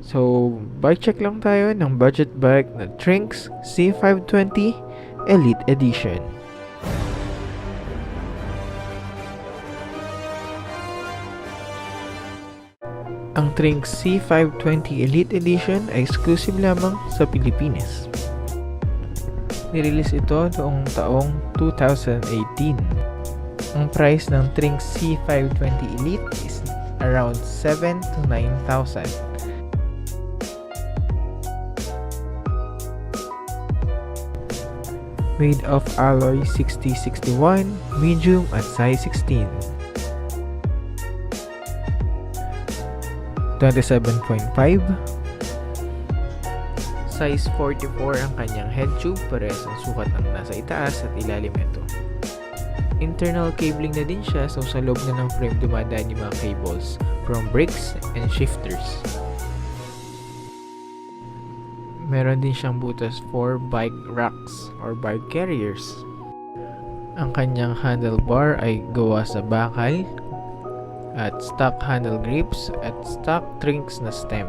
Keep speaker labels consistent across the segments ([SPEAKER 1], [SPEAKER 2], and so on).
[SPEAKER 1] So, bike check lang tayo ng budget bike na TRINX C520 Elite Edition. Ang TRINX C520 Elite Edition ay exclusive lamang sa Pilipinas. Nirelease ito noong taong 2018. Ang price ng TRINX C520 Elite is around 7,000 to 9,000. Made of alloy 6061, medium at size 16. 27.5. Size 44 ang kanyang head tube, parehas ang sukat ng nasa itaas at ilalim nito. Internal cabling na din siya, so sa loob na ng frame dumadaan yung mga cables from brakes and shifters. Meron din siyang butas for bike racks or bike carriers. Ang kanyang handlebar ay gawa sa bakal at stock handle grips at stock TRINX na stem.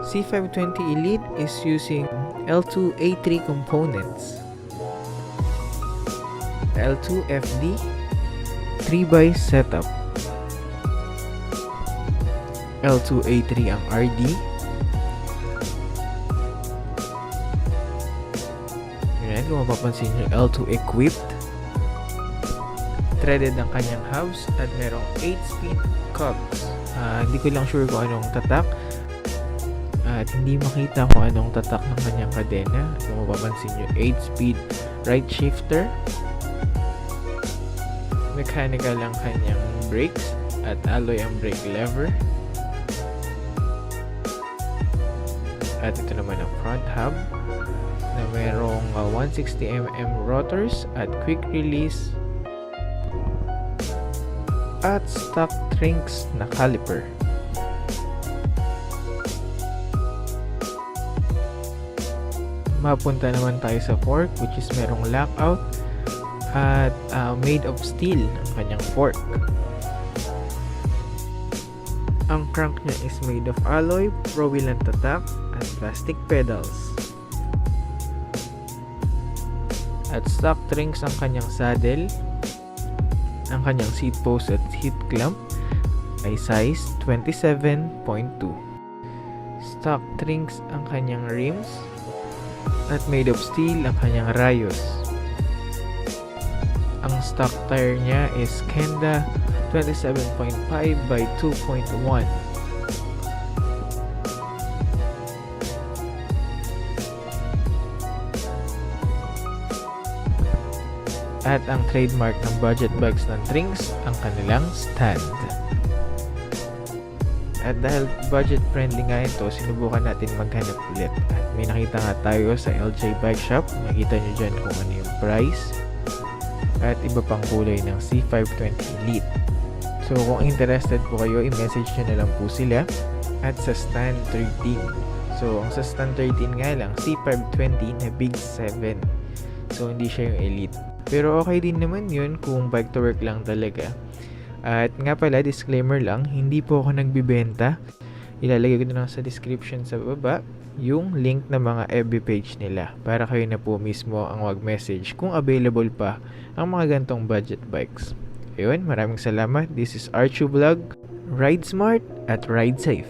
[SPEAKER 1] C520 Elite is using L2A3 components. L2FD 3x setup. L2A3 ang RD. Ayan, kung mapapansin nyo, L2 equipped. Threaded ang kanyang hubs at merong 8-speed cogs. Hindi ko lang sure kung anong tatak at hindi makita kung anong tatak ng kanyang kadena. Kung mapapansin nyo, 8-speed right shifter. Mechanical ang kanyang brakes at alloy ang brake lever. At ito naman ang front hub na merong 160mm rotors at quick release at stock TRINX na caliper. Mapunta naman tayo sa fork, which is merong lockout at made of steel ang kanyang fork. Ang crank niya is made of alloy, pro-wheel ang tatak at plastic pedals. At stock TRINX ang kanyang saddle. Ang kanyang seat post at seat clamp ay size 27.2. Stock TRINX ang kanyang rims at made of steel ang kanyang rayos. Ang stock tire niya is Kenda 27.5 by 2.1. At ang trademark ng budget bikes ng TRINX ang kanilang stand. At dahil budget friendly nga ito, sinubukan natin maghanap ulit. At may nakita nga tayo sa LJBikeShop. Makita nyo dyan kung ano yung price at iba pang kulay ng C520 Elite. So kung interested po kayo, i-message nyo na lang po sila at sa stand 13. So ang sa stand 13 nga lang, C520 na Big 7. So hindi siya yung Elite. Pero okay din naman yun kung bike to work lang talaga. At nga pala, disclaimer lang, hindi po ako nagbibenta. Ilalagay ko na lang sa description sa baba yung link na mga FB page nila para kayo na po mismo ang mag-message kung available pa ang mga gantong budget bikes. Ayun, maraming salamat. This is Archu Vlog. Ride smart at ride safe.